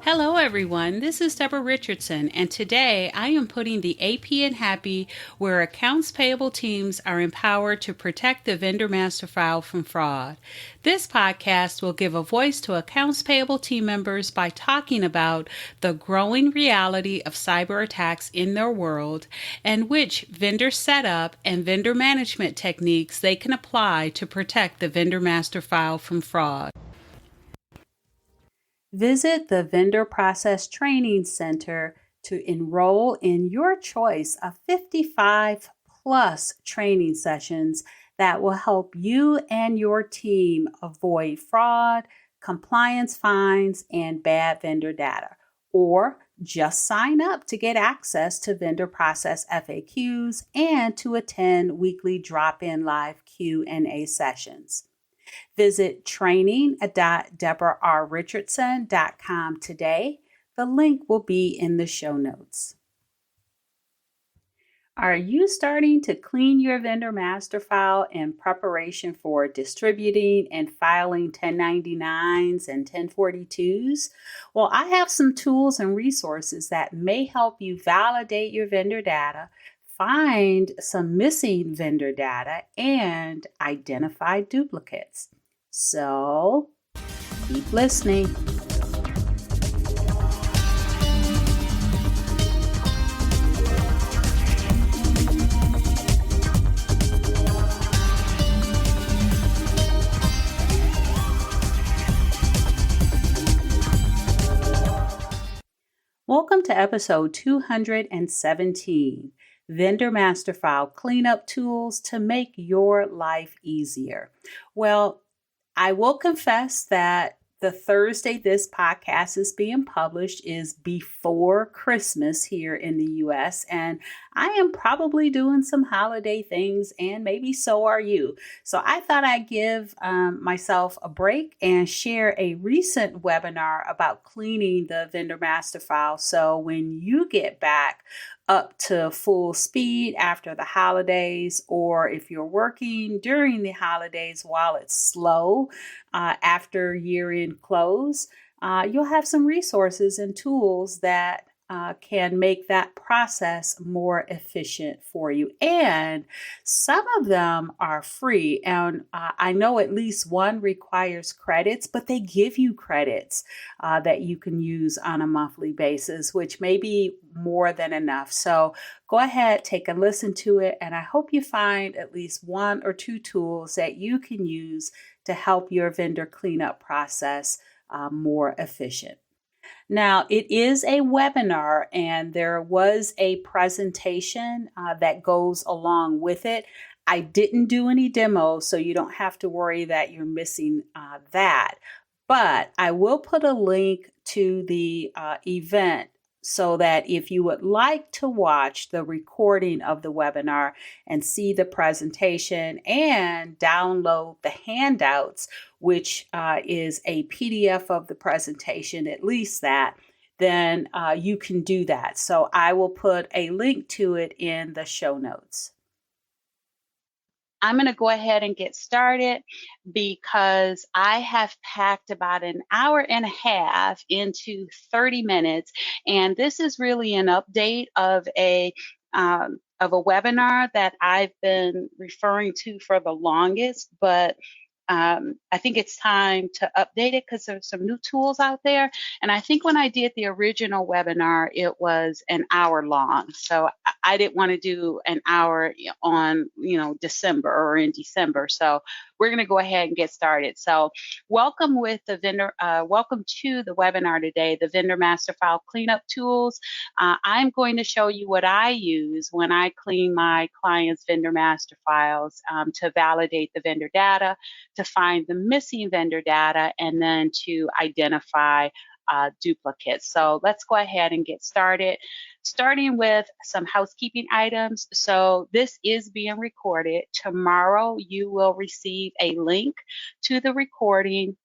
Hello, everyone. This is Deborah Richardson, and today I am putting the AP in Happy, where accounts payable teams are empowered to protect the vendor master file from fraud. This podcast will give a voice to accounts payable team members by talking about the growing reality of cyber attacks in their world and which vendor setup and vendor management techniques they can apply to protect the vendor master file from fraud. Visit the Vendor Process Training Center to enroll in your choice of 55 plus training sessions that will help you and your team avoid fraud, compliance fines, and bad vendor data. Or just sign up to get access to vendor process FAQs and to attend weekly drop-in live Q&A sessions. Visit training.deborahrrichardson.com today. The link will be in the show notes. Are you starting to clean your vendor master file in preparation for distributing and filing 1099s and 1042s? Well, I have some tools and resources that may help you validate your vendor data, find some missing vendor data, and identify duplicates. So, keep listening. Welcome to episode 217, Vendor Master File Cleanup Tools to Make Your Life Easier. Well, I will confess that the Thursday this podcast is being published is before Christmas here in the U.S., and I am probably doing some holiday things, and maybe so are you. So I thought I'd give myself a break and share a recent webinar about cleaning the vendor master file. So when you get back up to full speed after the holidays, or if you're working during the holidays while it's slow after year-end close, you'll have some resources and tools that can make that process more efficient for you. And some of them are free. And I know at least one requires credits, but they give you credits that you can use on a monthly basis, which may be more than enough. So go ahead, take a listen to it. And I hope you find at least one or two tools that you can use to help your vendor cleanup process more efficient. Now, it is a webinar, and there was a presentation that goes along with it. I didn't do any demos, so you don't have to worry that you're missing that. But I will put a link to the event so that if you would like to watch the recording of the webinar and see the presentation and download the handouts, which is a PDF of the presentation, at least that, then you can do that. So I will put a link to it in the show notes. I'm going to go ahead and get started because I have packed about an hour and a half into 30 minutes. And this is really an update of a webinar that I've been referring to for the longest, but I think it's time to update it because there's some new tools out there. And I think when I did the original webinar, it was an hour long. So I didn't want to do an hour on, December or in December. So we're going to go ahead and get started. So welcome to the webinar today, the Vendor Master File Cleanup Tools. I'm going to show you what I use when I clean my clients' vendor master files to validate the vendor data, to find the missing vendor data, and then to identify duplicates. So let's go ahead and get started. Starting with some housekeeping items. So this is being recorded. Tomorrow you will receive a link to the recording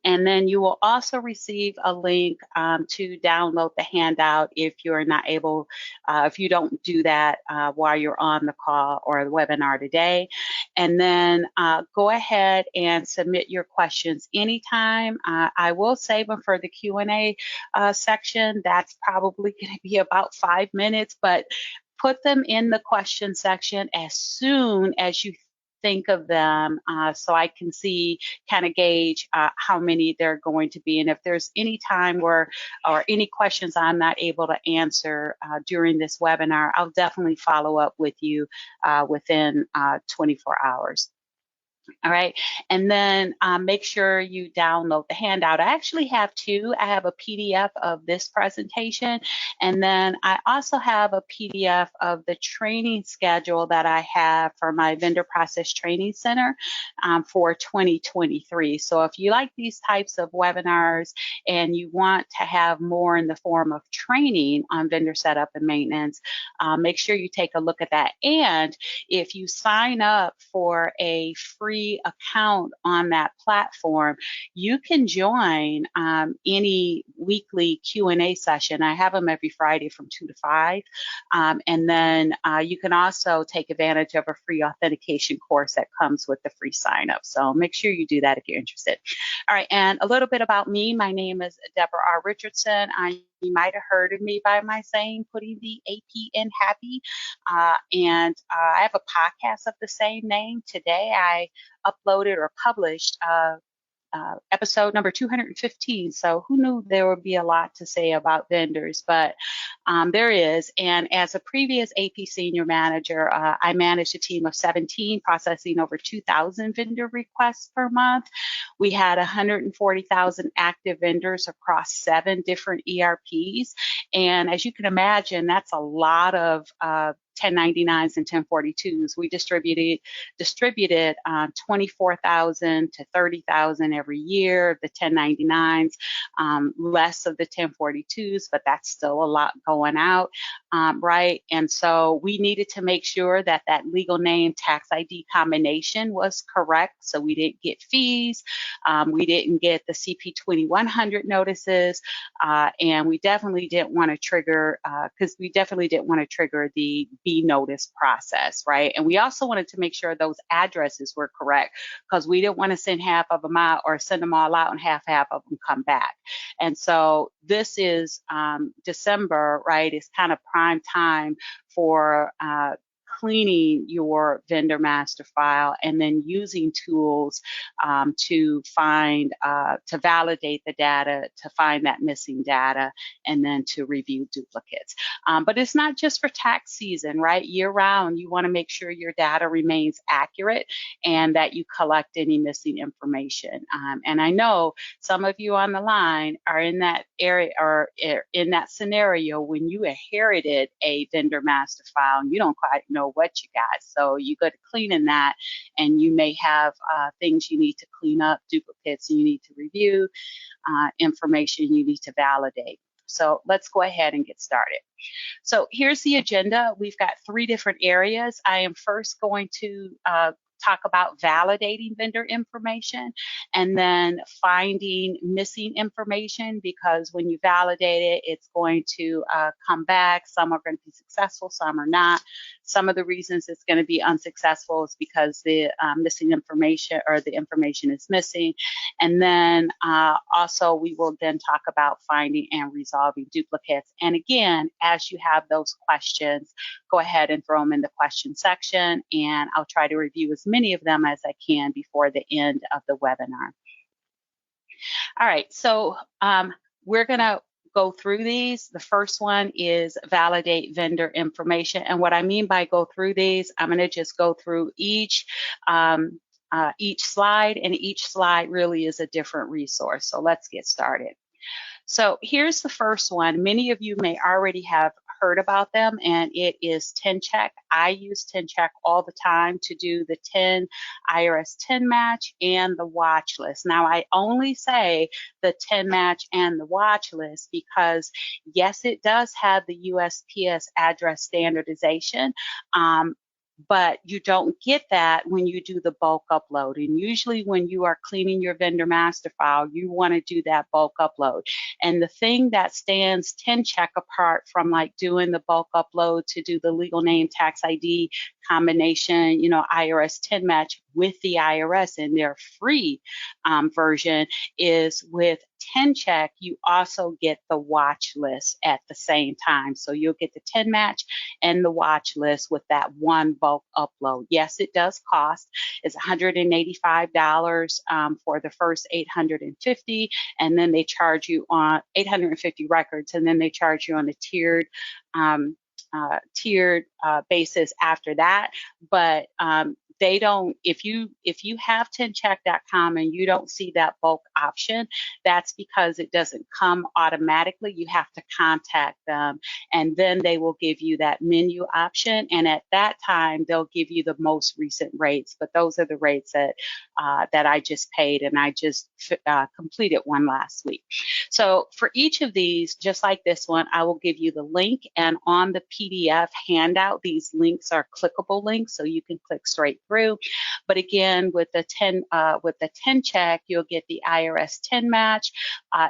And then you will also receive a link to download the handout if you're not able, if you don't do that while you're on the call or the webinar today. And then go ahead and submit your questions anytime. I will save them for the Q&A section. That's probably going to be about 5 minutes, but put them in the question section as soon as you think of them, so I can see, kind of gauge how many there are going to be. And if there's any time where, or any questions I'm not able to answer during this webinar, I'll definitely follow up with you within 24 hours. All right, and then make sure you download the handout. I actually have two. I have a PDF of this presentation, and then I also have a PDF of the training schedule that I have for my Vendor Process Training Center for 2023. So if you like these types of webinars and you want to have more in the form of training on vendor setup and maintenance, make sure you take a look at that. And if you sign up for a free account on that platform, you can join any weekly Q&A session. I have them every Friday from 2 to 5. And then you can also take advantage of a free authentication course that comes with the free sign up. So make sure you do that if you're interested. All right, and a little bit about me. My name is Deborah R. Richardson. You might have heard of me by my saying, putting the AP in happy. And I have a podcast of the same name. Today I uploaded or published episode number 215. So who knew there would be a lot to say about vendors, but there is. And as a previous AP senior manager, I managed a team of 17, processing over 2,000 vendor requests per month. We had 140,000 active vendors across 7 different ERPs. And as you can imagine, that's a lot of 1099s and 1042s. We distributed 24,000 to 30,000 every year. The 1099s, less of the 1042s, but that's still a lot going out, right? And so we needed to make sure that that legal name tax ID combination was correct, so we didn't get fees. We didn't get the CP 2100 notices, and we definitely didn't want to trigger, the B notice process, right? And we also wanted to make sure those addresses were correct, because we didn't want to send half of them out or send them all out and half of them come back. And so this is December, right? It's kind of prime time for cleaning your vendor master file and then using tools to find, to validate the data, to find that missing data, and then to review duplicates. But it's not just for tax season, right? Year round, you want to make sure your data remains accurate and that you collect any missing information. And I know some of you on the line are in that area or in that scenario when you inherited a vendor master file and you don't quite know what you got. So you go to cleaning that, and you may have things you need to clean up, duplicates you need to review, information you need to validate. So let's go ahead and get started. So here's the agenda. We've got 3 different areas. I am first going to talk about validating vendor information, and then finding missing information, because when you validate it, it's going to come back. Some are going to be successful, some are not. Some of the reasons it's going to be unsuccessful is because the missing information, or the information is missing. And then also we will then talk about finding and resolving duplicates. And again, as you have those questions, go ahead and throw them in the question section, and I'll try to review as many of them as I can before the end of the webinar. All right, so we're going to go through these. The first one is validate vendor information. And what I mean by go through these, I'm going to just go through each slide, and each slide really is a different resource. So let's get started. So here's the first one. Many of you may already have heard about them, and it is 10-check. I use 10-check all the time to do the 10 IRS 10 match and the watch list. Now, I only say the 10 match and the watch list because, yes, it does have the USPS address standardization, but you don't get that when you do the bulk upload. And usually when you are cleaning your vendor master file, you want to do that bulk upload. And the thing that stands 10check apart from like doing the bulk upload to do the legal name tax ID combination, IRS 10 match with the IRS in their free version is with 10check, you also get the watch list at the same time. So you'll get the 10 match and the watch list with that one bulk upload. Yes, it does cost. It's $185 for the first 850, and then they charge you on 850 records, and then they charge you on a tiered basis after that. But they don't, if you have 10check.com and you don't see that bulk option, that's because it doesn't come automatically. You have to contact them, and then they will give you that menu option, and at that time they'll give you the most recent rates. But those are the rates that I just paid, and I just completed one last week. So for each of these, just like this one, I will give you the link, and on the PDF handout, these links are clickable links, so you can click straight through. But again, with the 10 check, you'll get the IRS 10 match.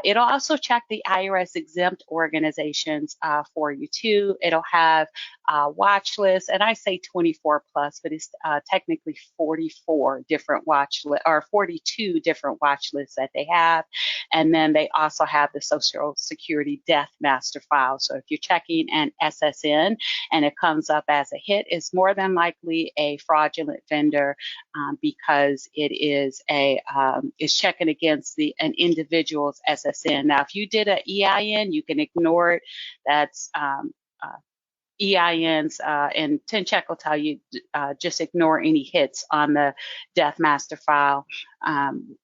It'll also check the IRS exempt organizations for you too. It'll have watch lists, and I say 24 plus, but it's technically 44 different watch lists, or 42 different watch lists that they have. And then they also have the Social Security death master file. So if you're checking an SSN and it comes up as a hit, it's more than likely a fraudulent vendor because it is is checking against an individual's SSN. Now, if you did an EIN, you can ignore it. That's EINs, and 10check will tell you just ignore any hits on the death master file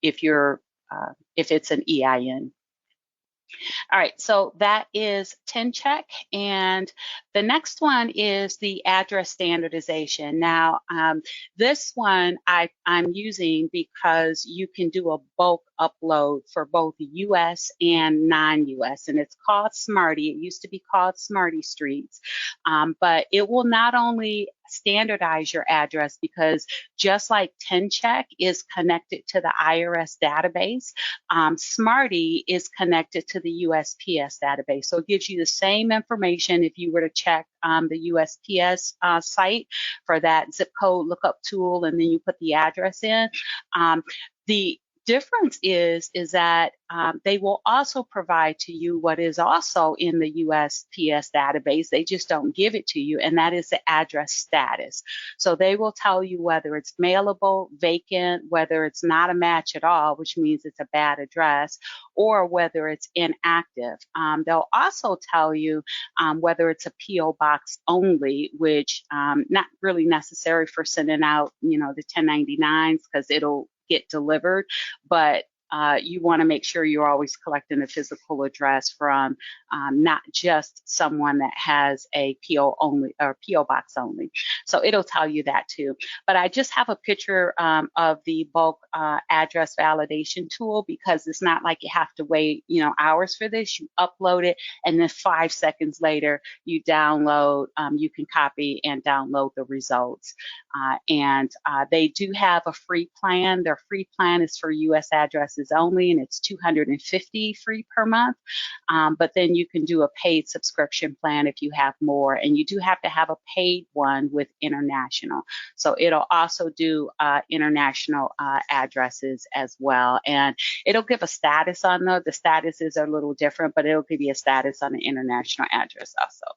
if it's an EIN. All right, so that is 10check, and the next one is the address standardization. Now, this one I'm using because you can do a bulk upload for both US and non-US, and it's called Smarty. It used to be called Smarty Streets, but it will not only standardize your address, because just like 10check is connected to the IRS database, Smarty is connected to the USPS database. So it gives you the same information if you were to check the USPS site for that zip code lookup tool, and then you put the address in. The difference is that they will also provide to you what is also in the USPS database. They just don't give it to you, and that is the address status. So they will tell you whether it's mailable, vacant, whether it's not a match at all, which means it's a bad address, or whether it's inactive. They'll also tell you whether it's a PO box only, which not really necessary for sending out, the 1099s, because it'll get delivered, but you want to make sure you're always collecting a physical address from not just someone that has a PO only or PO box only. So it'll tell you that too. But I just have a picture of the bulk address validation tool, because it's not like you have to wait, hours for this. You upload it, and then 5 seconds later you download. You can copy and download the results. And they do have a free plan. Their free plan is for U.S. addresses only, and it's $250 free per month. But then you can do a paid subscription plan if you have more, and you do have to have a paid one with international. So it'll also do international addresses as well, and it'll give a status on those. The statuses are a little different, but it'll give you a status on the international address also.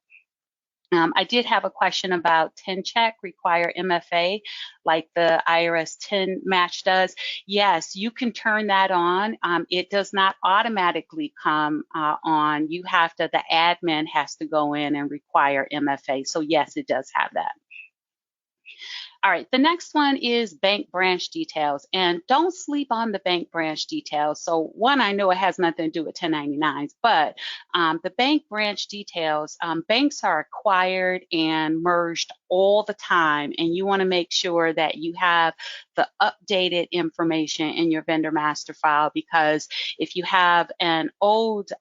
I did have a question about 10check require MFA like the IRS 10 match does. Yes, you can turn that on. It does not automatically come on. You have to, the admin has to go in and require MFA. So yes, it does have that. All right, the next one is bank branch details, and don't sleep on the bank branch details. So one, I know it has nothing to do with 1099s, but the bank branch details, banks are acquired and merged all the time, and you want to make sure that you have the updated information in your vendor master file, because if you have an old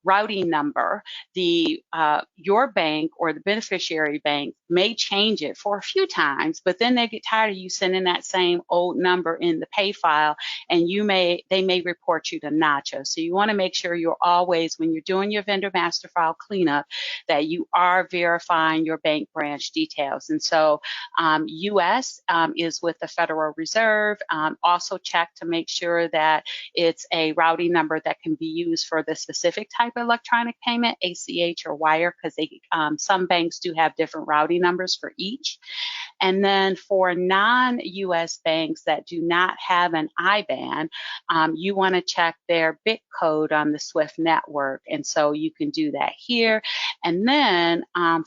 routing number, your bank or the beneficiary bank may change it for a few times, but then they get tired of you sending that same old number in the pay file, and they may report you to NACHO. So you want to make sure you're always, when you're doing your vendor master file cleanup, that you are verifying your bank branch details. And so US is with the Federal Reserve. Also check to make sure that it's a routing number that can be used for the specific type of electronic payment, ACH or wire, because some banks do have different routing numbers for each. And then for non-US banks that do not have an IBAN, you want to check their BIC code on the SWIFT network. And so you can do that here. And then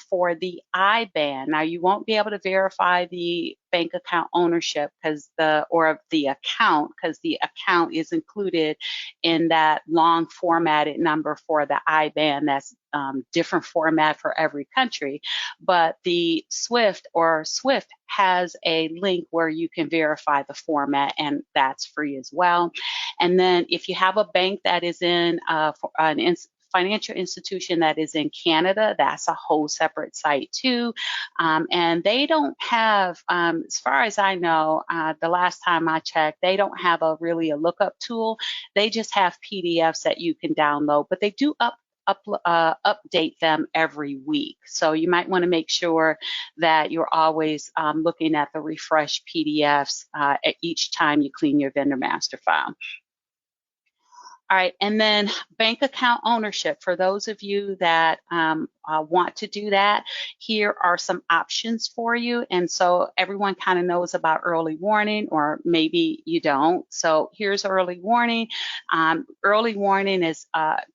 for the IBAN, now you won't be able to verify the bank account ownership or the account, because the account is included in that long formatted number for the IBAN. That's different format for every country. But the SWIFT has a link where you can verify the format, and that's free as well. And then if you have a bank that is in an financial institution that is in Canada, that's a whole separate site too. And they don't have, as far as I know, the last time I checked, they don't have really a lookup tool. They just have PDFs that you can download, but they do update them every week. So you might want to make sure that you're always looking at the refreshed PDFs at each time you clean your vendor master file. All right, and then bank account ownership. For those of you that want to do that, here are some options for you. And so everyone kind of knows about early warning, or maybe you don't. So here's early warning. Early warning is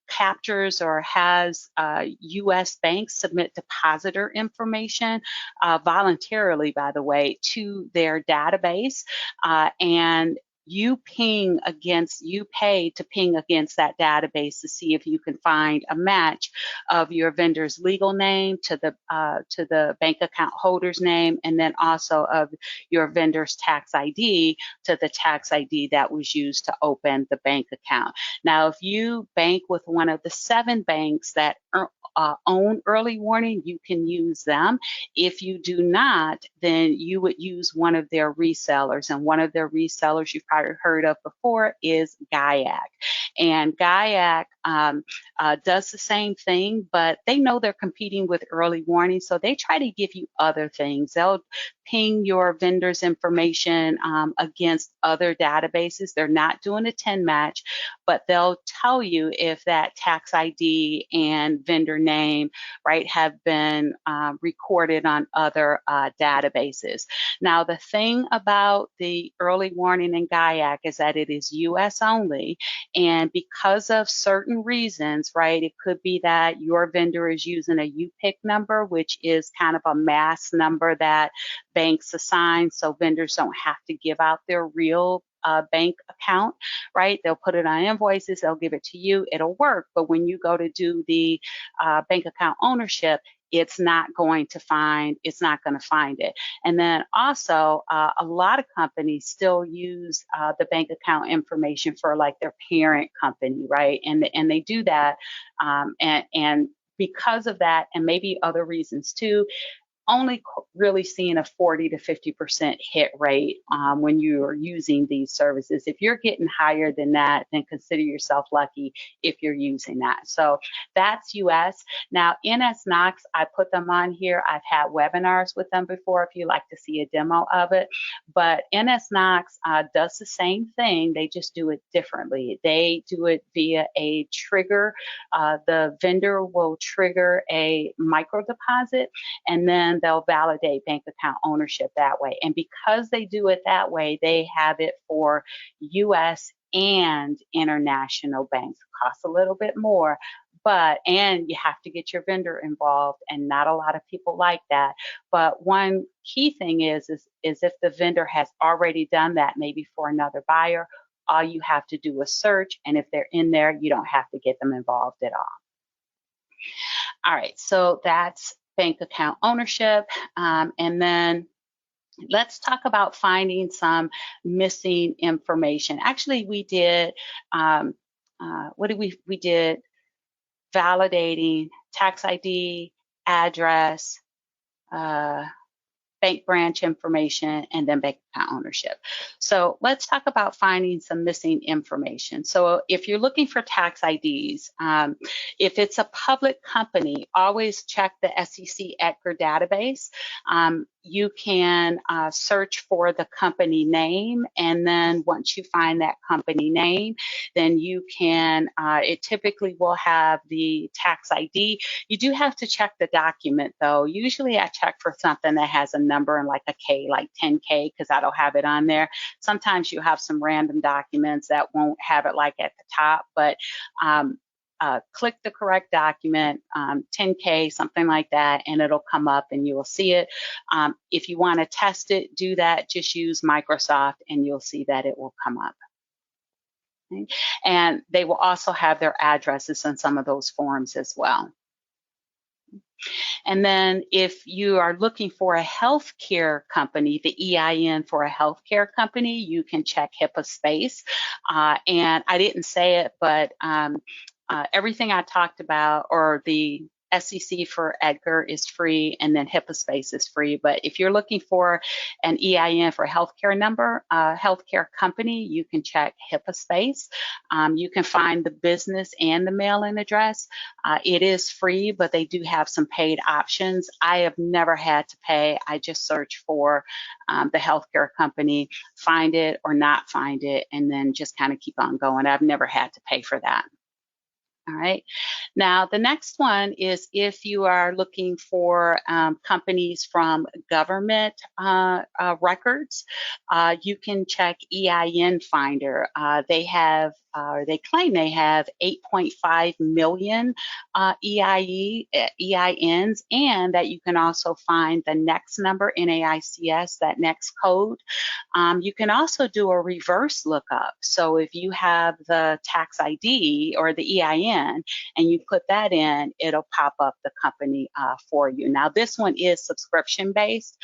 captures or has U.S. banks submit depositor information voluntarily, by the way, to their database, and you pay to ping against that database to see if you can find a match of your vendor's legal name to the bank account holder's name, and then also of your vendor's tax ID to the tax ID that was used to open the bank account. Now, if you bank with one of the 7 banks that own early warning, you can use them. If you do not, then you would use one of their resellers, and one of their resellers you've probably heard of before is GAIAC. And GAIAC does the same thing, but they know they're competing with early warning, so they try to give you other things. They'll ping your vendor's information against other databases. They're not doing a 10 match, but they'll tell you if that tax ID and vendor name, right, have been recorded on other databases. Now, the thing about the early warning in GAIAC is that it is US only, and because of certain reasons, right, it could be that your vendor is using a UPIC number, which is kind of a mass number that banks assign, so vendors don't have to give out their real bank account, right? They'll put it on invoices, they'll give it to you, it'll work. But when you go to do the bank account ownership, it's not going to find it. And then also, a lot of companies still use the bank account information for like their parent company, right? And they do that, and because of that, and maybe other reasons too, only really seeing a 40 to 50% hit rate when you are using these services. If you're getting higher than that, then consider yourself lucky if you're using that. So that's US. Now, NSKnox, I put them on here. I've had webinars with them before if you'd like to see a demo of it. But NSKnox does the same thing. They just do it differently. They do it via a trigger. The vendor will trigger a micro deposit, and then they'll validate bank account ownership that way. And because they do it that way, they have it for US and international banks. It costs a little bit more, and you have to get your vendor involved, and not a lot of people like that. But one key thing is if the vendor has already done that, maybe for another buyer, all you have to do is search, and if they're in there, you don't have to get them involved at all. All right, so that's bank account ownership. And then let's talk about finding some missing information. Actually, we did, we did validating tax ID, address, bank branch information, and then bank account ownership. So let's talk about finding some missing information. So if you're looking for tax IDs, if it's a public company, always check the SEC EDGAR database. You can search for the company name, and then once you find that company name, then you can, it typically will have the tax ID. You do have to check the document though. Usually I check for something that has a number and like a K, like 10K, because I don't have it on there. Sometimes you have some random documents that won't have it like at the top, but click the correct document, 10K, something like that, and it'll come up and you will see it. If you want to test it, do that. Just use Microsoft and you'll see that it will come up. Okay? And they will also have their addresses on some of those forms as well. And then if you are looking for a healthcare company, the EIN for a healthcare company, you can check HIPAA space. And I didn't say it, but everything I talked about, or the SEC for EDGAR is free, and then HIPAA space is free. But if you're looking for an EIN for a healthcare number, healthcare company, you can check HIPAA space. You can find the business and the mailing address. It is free, but they do have some paid options. I have never had to pay. I just search for the healthcare company, find it or not find it, and then just kind of keep on going. I've never had to pay for that. All right. Now, the next one is if you are looking for companies from government records, you can check EIN Finder. They have, they claim they have 8.5 million EINs, and that you can also find the next number, NAICS, that next code. You can also do a reverse lookup. So if you have the tax ID or the EIN, and you put that in, it'll pop up the company for you. Now, this one is subscription based.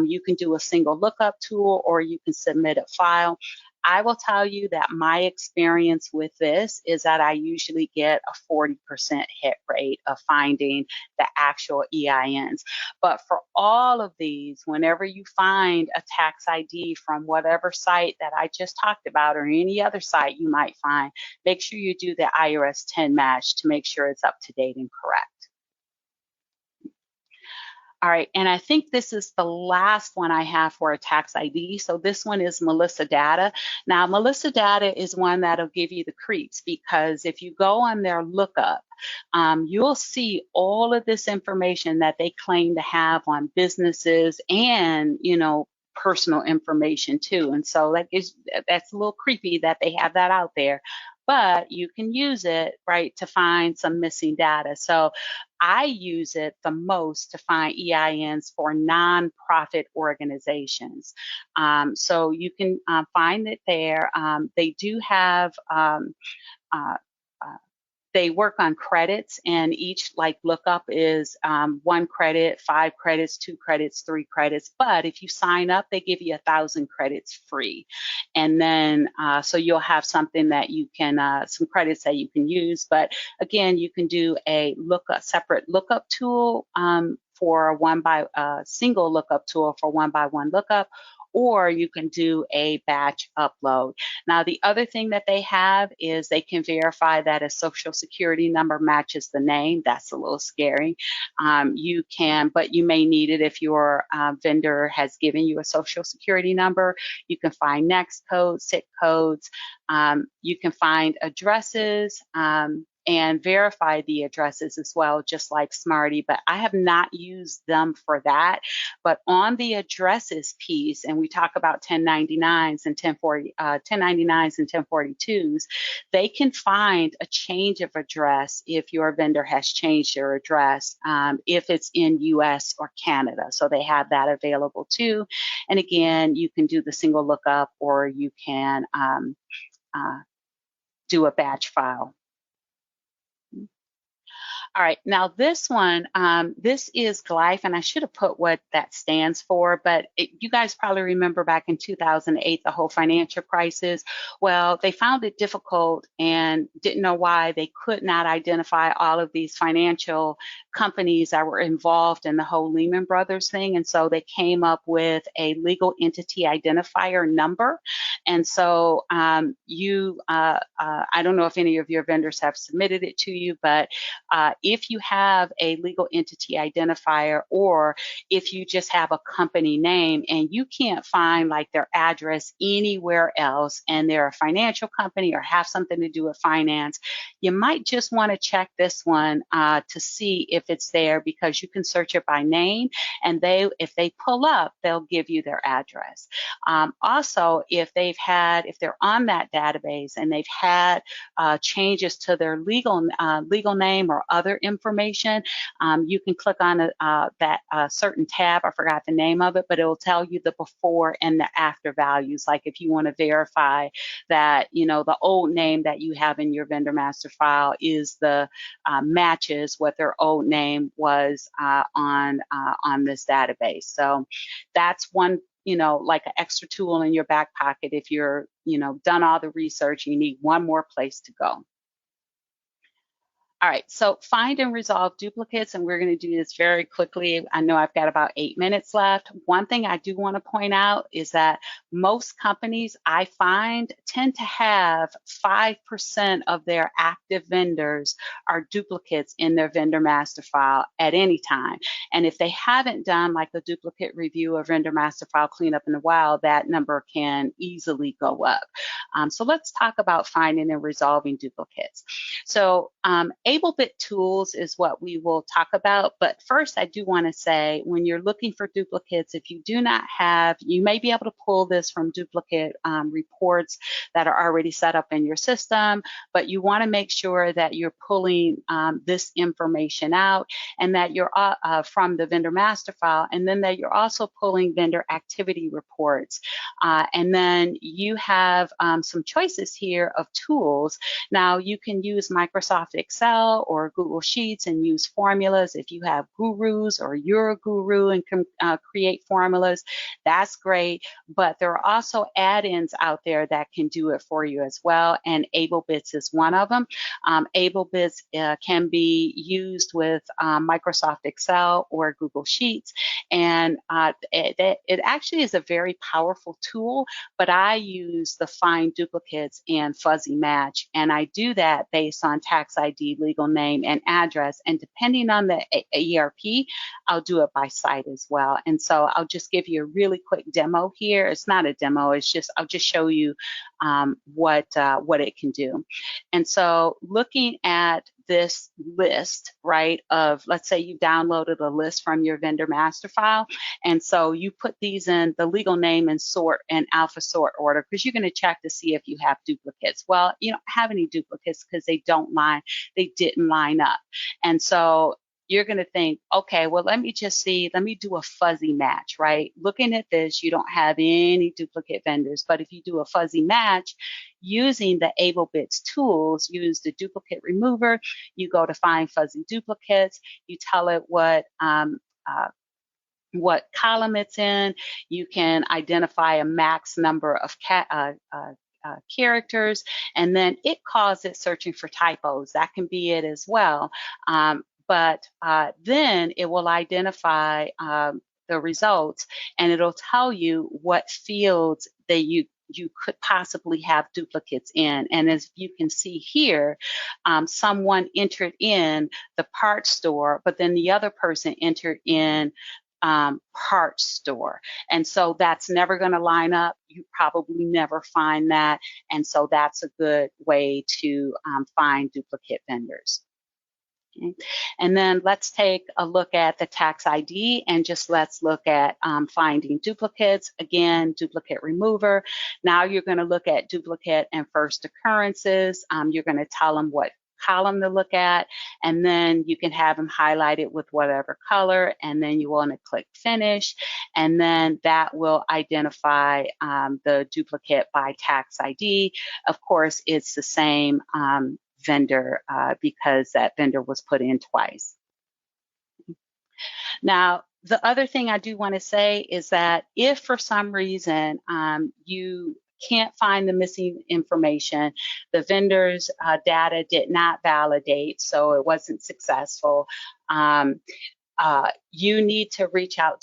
You can do a single lookup tool, or you can submit a file. I will tell you that my experience with this is that I usually get a 40% hit rate of finding the actual EINs. But for all of these, whenever you find a tax ID from whatever site that I just talked about, or any other site you might find, make sure you do the IRS 10 match to make sure it's up to date and correct. All right, and I think this is the last one I have for a tax ID. So this one is Melissa Data. Now, Melissa Data is one that'll give you the creeps, because if you go on their lookup, you'll see all of this information that they claim to have on businesses and, you know, personal information too. And so that's a little creepy that they have that out there. But you can use it, right, to find some missing data. So I use it the most to find EINs for nonprofit organizations. So you can find it there. They do have they work on credits, and each like lookup is 1 credit, 5 credits, 2 credits, 3 credits. But if you sign up, they give you 1,000 credits free. And then so you'll have something that you can, some credits that you can use. But again, you can do a separate lookup tool for single lookup tool for 1-by-1 lookup, or you can do a batch upload. Now, the other thing that they have is they can verify that a social security number matches the name. That's a little scary. You can, but you may need it if your vendor has given you a social security number. You can find next codes, SIC codes. You can find addresses. And verify the addresses as well, just like Smarty, but I have not used them for that. But on the addresses piece, and we talk about 1099s and 1099s and 1042s, they can find a change of address if your vendor has changed their address, if it's in US or Canada. So they have that available too. And again, you can do the single lookup, or you can do a batch file. All right, now this one, this is Glyph, and I should have put what that stands for, but you guys probably remember back in 2008, the whole financial crisis. Well, they found it difficult and didn't know why they could not identify all of these financial companies that were involved in the whole Lehman Brothers thing, and so they came up with a legal entity identifier number. And so I don't know if any of your vendors have submitted it to you, but if you have a legal entity identifier, or if you just have a company name and you can't find like their address anywhere else and they're a financial company or have something to do with finance, you might just want to check this one to see if it's there, because you can search it by name, and if they pull up, they'll give you their address. Also, if they're on that database and they've had changes to their legal name or other information, you can click on that certain tab. I forgot the name of it, but it will tell you the before and the after values. Like if you want to verify that, the old name that you have in your vendor master file is the matches what their old name was on this database. So that's one, like an extra tool in your back pocket if you're, done all the research, you need one more place to go. All right, so find and resolve duplicates, and we're going to do this very quickly. I know I've got about 8 minutes left. One thing I do want to point out is that most companies I find tend to have 5% of their active vendors are duplicates in their vendor master file at any time. And if they haven't done like a duplicate review or vendor master file cleanup in a while, that number can easily go up. So let's talk about finding and resolving duplicates. So AbleBit tools is what we will talk about, but first I do want to say, when you're looking for duplicates, if you do not have, you may be able to pull this from duplicate reports that are already set up in your system, but you want to make sure that you're pulling this information out, and that you're from the vendor master file, and then that you're also pulling vendor activity reports. And then you have some choices here of tools. Now you can use Microsoft Excel or Google Sheets and use formulas. If you have gurus or you're a guru and can create formulas, that's great. But there are also add-ins out there that can do it for you as well, and AbleBits is one of them. AbleBits can be used with Microsoft Excel or Google Sheets, and it actually is a very powerful tool, but I use the find duplicates and fuzzy match, and I do that based on tax ID, legal name, and address, and depending on the ERP, I'll do it by site as well. And so I'll just give you a really quick demo here. It's not a demo, it's just, I'll just show you what it can do. And so looking at this list, right, of, let's say you downloaded a list from your vendor master file, and so you put these in the legal name and sort and alpha sort order, because you're going to check to see if you have duplicates. Well, you don't have any duplicates because they didn't line up. And so you're going to think, okay, well, let me do a fuzzy match, right? Looking at this, you don't have any duplicate vendors, but if you do a fuzzy match using the AbleBits tools, use the duplicate remover, you go to find fuzzy duplicates, you tell it what column it's in, you can identify a max number of characters, and then it calls it searching for typos. That can be it as well. But then it will identify the results, and it'll tell you what fields that you could possibly have duplicates in. And as you can see here, someone entered in the parts store, but then the other person entered in parts store. And so that's never going to line up. You probably never find that. And so that's a good way to find duplicate vendors. Okay. And then let's take a look at the tax ID, and just let's look at finding duplicates. Again, duplicate remover. Now you're going to look at duplicate and first occurrences. You're going to tell them what column to look at, and then you can have them highlighted with whatever color, and then you want to click finish, and then that will identify the duplicate by tax ID. Of course, it's the same vendor because that vendor was put in twice. Now, the other thing I do want to say is that if for some reason you can't find the missing information, the vendor's data did not validate, so it wasn't successful. You may need to reach out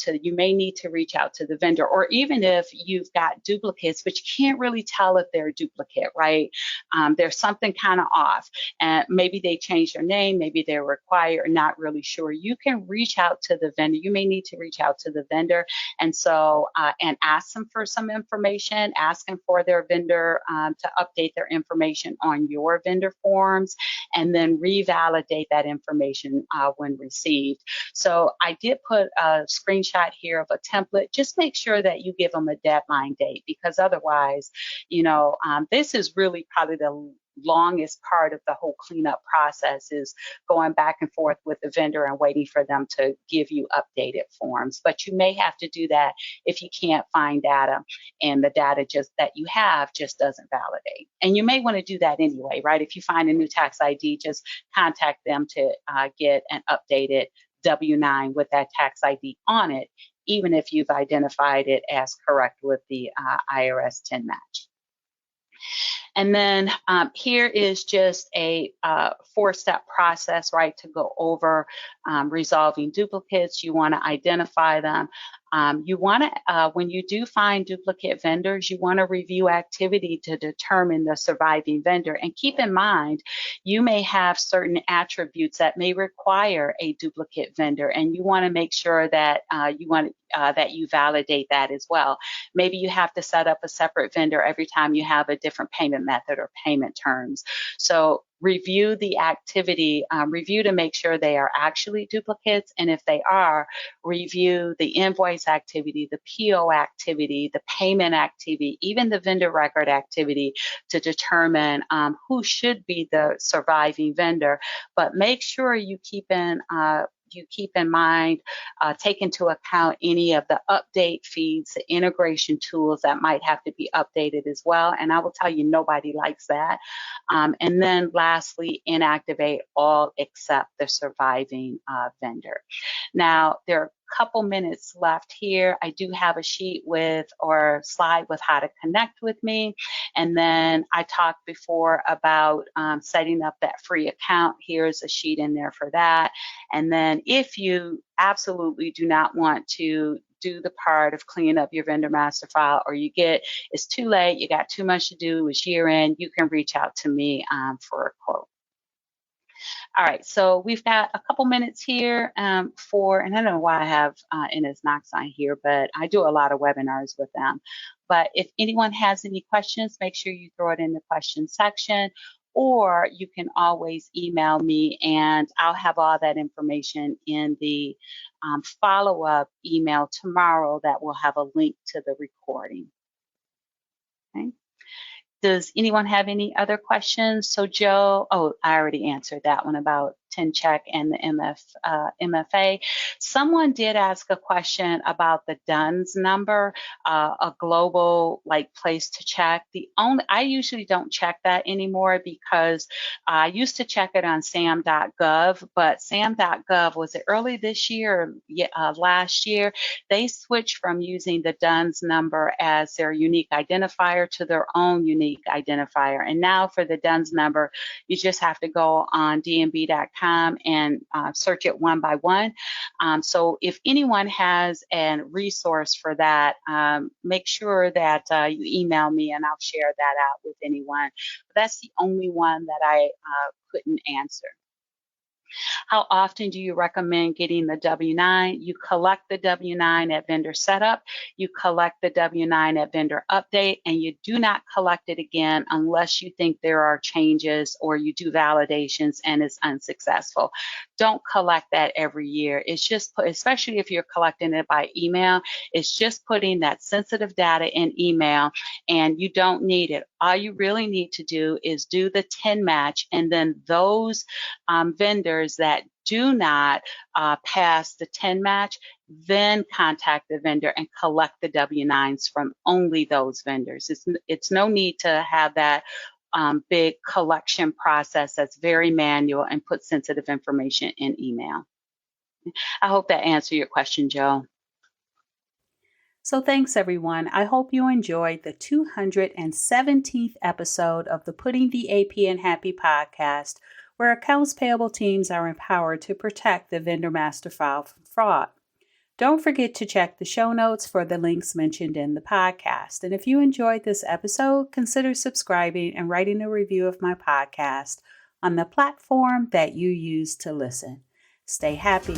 to the vendor, or even if you've got duplicates, but you can't really tell if they're a duplicate, right? There's something kind of off, and maybe they changed their name, maybe they're required, not really sure. You can reach out to the vendor. You may need to reach out to the vendor, and ask them for some information, ask them for their vendor to update their information on your vendor forms, and then revalidate that information when received. So I did put a screenshot here of a template. Just make sure that you give them a deadline date, because otherwise, this is really probably the longest part of the whole cleanup process, is going back and forth with the vendor and waiting for them to give you updated forms. But you may have to do that if you can't find data and the data just that you have just doesn't validate. And you may want to do that anyway, right? If you find a new tax ID, just contact them to get an updated W-9 with that tax ID on it, even if you've identified it as correct with the IRS 10 match. And then here is just a 4-step process, right, to go over resolving duplicates. You want to identify them. You want to, when you do find duplicate vendors, you want to review activity to determine the surviving vendor. And keep in mind, you may have certain attributes that may require a duplicate vendor, and you want to make sure that that you validate that as well. Maybe you have to set up a separate vendor every time you have a different payment method or payment terms. So review the activity, review to make sure they are actually duplicates, and if they are, review the invoice activity, the PO activity, the payment activity, even the vendor record activity, to determine who should be the surviving vendor. But make sure you keep in mind, take into account any of the update feeds, the integration tools that might have to be updated as well. And I will tell you, nobody likes that. And then lastly, inactivate all except the surviving vendor. Now, there are a couple minutes left here. I do have a sheet or slide with how to connect with me. And then I talked before about setting up that free account. Here's a sheet in there for that. And then if you absolutely do not want to do the part of cleaning up your vendor master file, or it's too late, you got too much to do, it's year end, you can reach out to me for a quote. All right, so we've got a couple minutes here and I don't know why I have Ines Knox on here, but I do a lot of webinars with them. But if anyone has any questions, make sure you throw it in the question section, or you can always email me and I'll have all that information in the follow-up email tomorrow that will have a link to the recording. Okay. Does anyone have any other questions? So Joe, I already answered that one about 10 check and the MFA. Someone did ask a question about the DUNS number, a global place to check. I usually don't check that anymore because I used to check it on sam.gov, but sam.gov, was it early this year or last year, they switched from using the DUNS number as their unique identifier to their own unique identifier. And now for the DUNS number, you just have to go on dnb.com and search it one by one. So if anyone has a resource for that, make sure that you email me and I'll share that out with anyone. But that's the only one that I couldn't answer. How often do you recommend getting the W-9? You collect the W-9 at vendor setup, you collect the W-9 at vendor update, and you do not collect it again unless you think there are changes or you do validations and it's unsuccessful. Don't collect that every year. It's just, especially if you're collecting it by email, it's just putting that sensitive data in email, and you don't need it. All you really need to do is do the 10 match, and then those vendors that do not pass the 10 match, then contact the vendor and collect the W-9s from only those vendors. It's no need to have that big collection process that's very manual and puts sensitive information in email. I hope that answered your question, Joe. So thanks, everyone. I hope you enjoyed the 217th episode of the Putting the AP in Happy podcast, where accounts payable teams are empowered to protect the vendor master file from fraud. Don't forget to check the show notes for the links mentioned in the podcast. And if you enjoyed this episode, consider subscribing and writing a review of my podcast on the platform that you use to listen. Stay happy.